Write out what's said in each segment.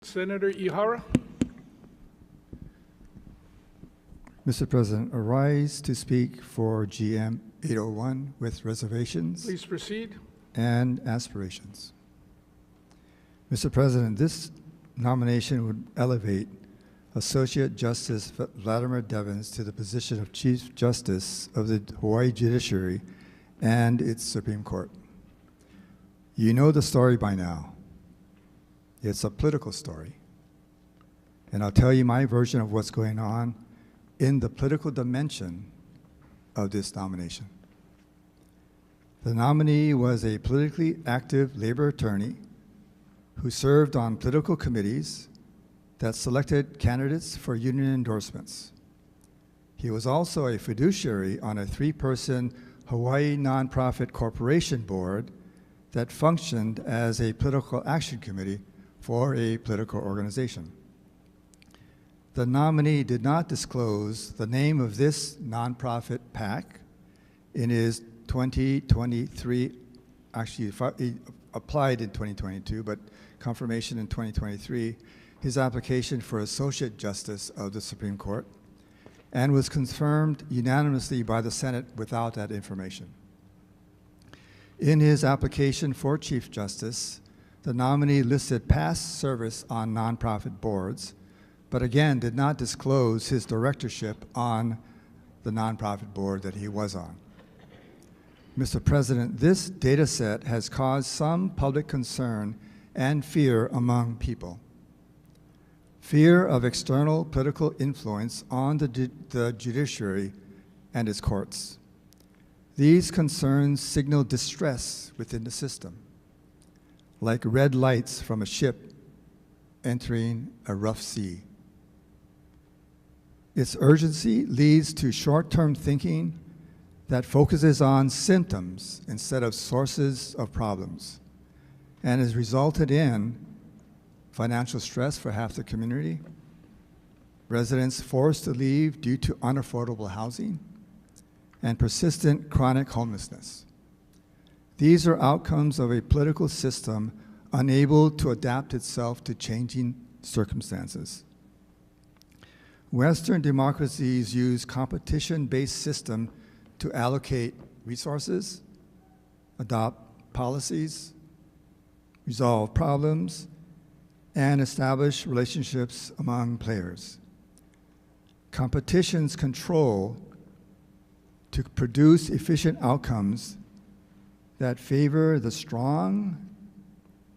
Senator Ihara. Mr. President, arise to speak for GM 801 with reservations Please proceed. and aspirations. Mr. President, this nomination would elevate Associate Justice Vladimir Devens to the position of Chief Justice of the Hawaii Judiciary and its Supreme Court. You know the story by now. It's a political story. And I'll tell you my version of what's going on in the political dimension of this nomination. The nominee was a politically active labor attorney who served on political committees that selected candidates for union endorsements. He was also a fiduciary on a 3-person Hawaii nonprofit corporation board that functioned as a political action committee for a political organization. The nominee did not disclose the name of this nonprofit PAC in his 2023, actually he applied in 2022, but confirmation in 2023, his application for Associate Justice of the Supreme Court, and was confirmed unanimously by the Senate without that information. In his application for Chief Justice, the nominee listed past service on nonprofit boards, but again did not disclose his directorship on the nonprofit board that he was on. Mr. President, this data set has caused some public concern and fear among people. Fear of external political influence on the judiciary and its courts. These concerns signal distress within the system, like red lights from a ship entering a rough sea. Its urgency leads to short-term thinking that focuses on symptoms instead of sources of problems, and has resulted in financial stress for half the community, residents forced to leave due to unaffordable housing, and persistent chronic homelessness. These are outcomes of a political system unable to adapt itself to changing circumstances. Western democracies use competition-based systems to allocate resources, adopt policies, resolve problems, and establish relationships among players. Competitions control to produce efficient outcomes that favor the strong,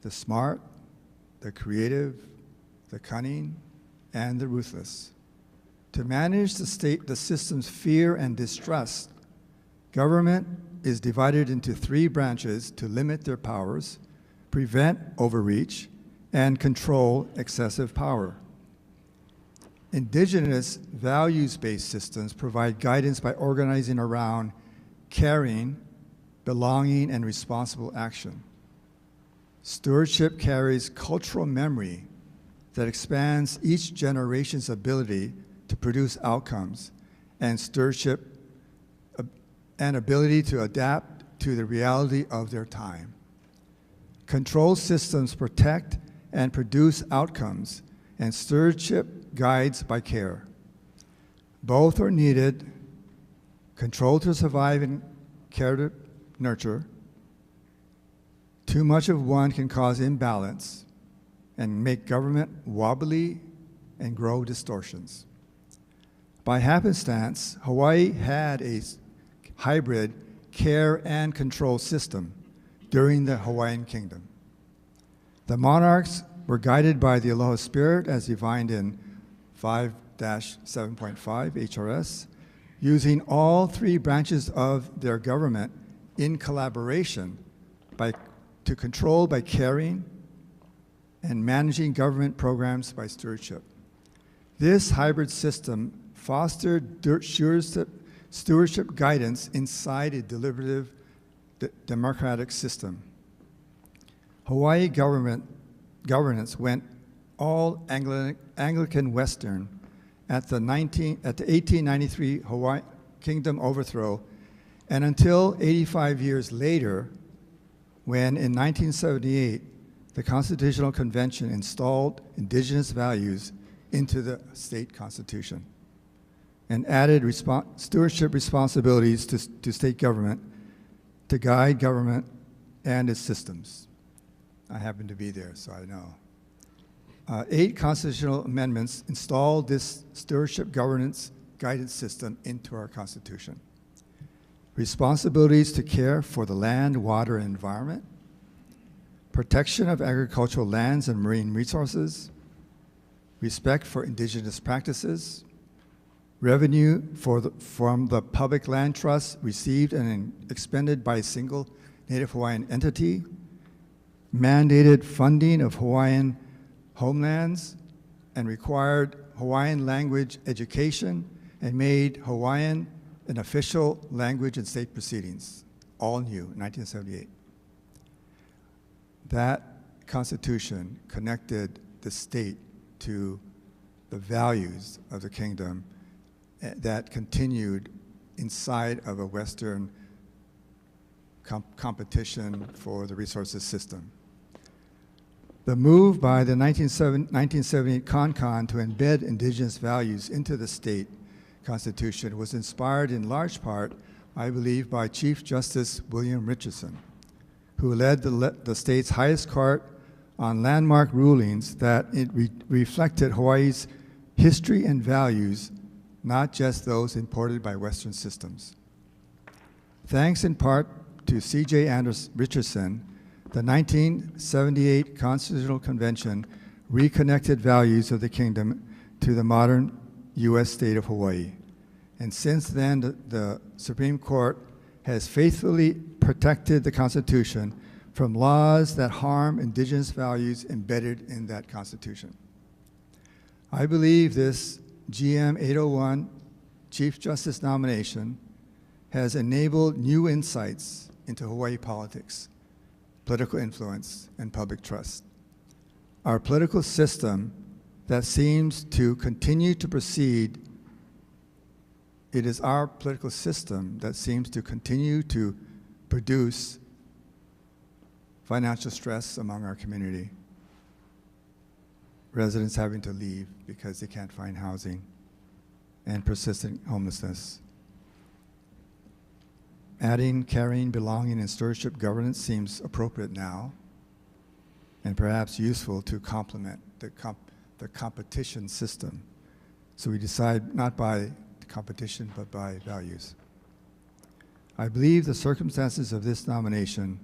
the smart, the creative, the cunning, and the ruthless. To manage the system's fear and distrust, government is divided into 3 branches to limit their powers, prevent overreach, and control excessive power. Indigenous values-based systems provide guidance by organizing around caring, belonging, and responsible action. Stewardship carries cultural memory that expands each generation's ability to produce outcomes, and stewardship and ability to adapt to the reality of their time. Control systems protect and produce outcomes, and stewardship guides by care. Both are needed: control to survive and care to nurture. Too much of one can cause imbalance and make government wobbly and grow distortions. By happenstance, Hawaii had a hybrid care and control system during the Hawaiian Kingdom. The monarchs were guided by the Aloha Spirit as defined in 5-7.5 HRS, using all 3 branches of their government in collaboration to control by caring and managing government programs by stewardship. This hybrid system fostered stewardship guidance inside a deliberative democratic system. Hawaii governance went all Anglican Western at the 1893 Hawaii Kingdom overthrow, and until 85 years later, when in 1978, the Constitutional Convention installed indigenous values into the state constitution and added stewardship responsibilities to state government to guide government and its systems. I happen to be there, so I know. 8 constitutional amendments installed this stewardship governance guidance system into our Constitution. Responsibilities to care for the land, water, and environment, protection of agricultural lands and marine resources, respect for indigenous practices, revenue from the public land trust received and expended by a single Native Hawaiian entity, mandated funding of Hawaiian homelands, and required Hawaiian language education and made Hawaiian an official language in state proceedings, all new, 1978. That Constitution connected the state to the values of the kingdom that continued inside of a Western competition for the resources system. The move by the 1978 CONCON to embed indigenous values into the state constitution was inspired in large part, I believe, by Chief Justice William Richardson, who led the state's highest court on landmark rulings that it reflected Hawaii's history and values, not just those imported by Western systems. Thanks in part to C.J. Richardson, the 1978 Constitutional Convention reconnected values of the kingdom to the modern U.S. state of Hawaii. And since then, the Supreme Court has faithfully protected the Constitution from laws that harm indigenous values embedded in that Constitution. I believe this GM 801 Chief Justice nomination has enabled new insights into Hawaii politics, political influence, and public trust. Our political system that seems to continue to proceed, it is our political system that seems to continue to produce financial stress among our community, residents having to leave because they can't find housing, and persistent homelessness. Adding caring, belonging, and stewardship governance seems appropriate now, and perhaps useful to complement the competition system. So we decide not by competition, but by values. I believe the circumstances of this nomination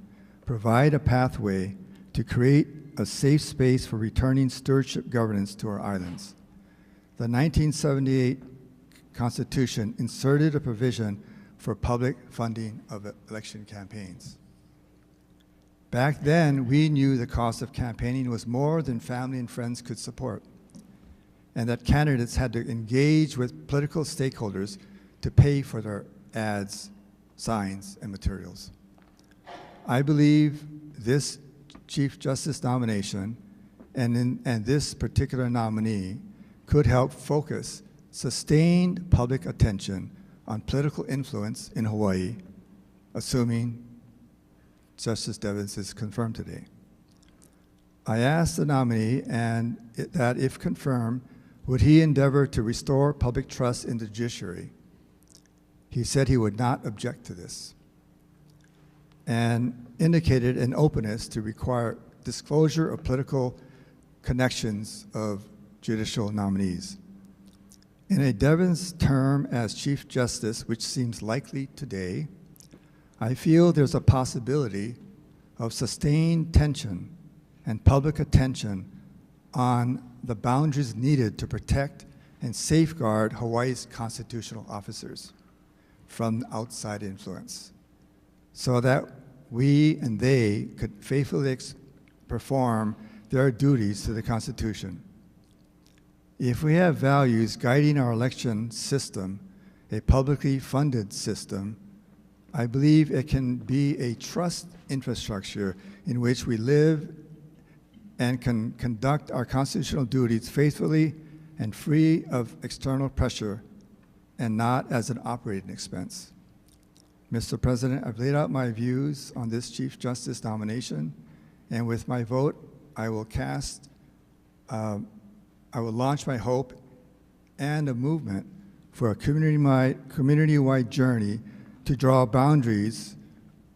provide a pathway to create a safe space for returning stewardship governance to our islands. The 1978 Constitution inserted a provision for public funding of election campaigns. Back then, we knew the cost of campaigning was more than family and friends could support, and that candidates had to engage with political stakeholders to pay for their ads, signs, and materials. I believe this Chief Justice nomination and this particular nominee could help focus sustained public attention on political influence in Hawaii, assuming Justice Devens is confirmed today. I asked the nominee that if confirmed, would he endeavor to restore public trust in the judiciary? He said he would not object to this, and indicated an openness to require disclosure of political connections of judicial nominees. In a Devens term as Chief Justice, which seems likely today, I feel there's a possibility of sustained tension and public attention on the boundaries needed to protect and safeguard Hawaii's constitutional officers from outside influence, so that we and they could faithfully perform their duties to the Constitution. If we have values guiding our election system, a publicly funded system, I believe it can be a trust infrastructure in which we live and can conduct our constitutional duties faithfully and free of external pressure and not as an operating expense. Mr. President, I've laid out my views on this Chief Justice nomination, and with my vote, I will launch my hope and a movement for a community-wide journey to draw boundaries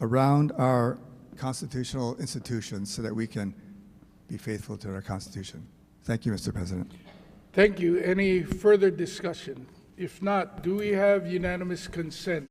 around our constitutional institutions so that we can be faithful to our Constitution. Thank you, Mr. President. Thank you. Any further discussion? If not, do we have unanimous consent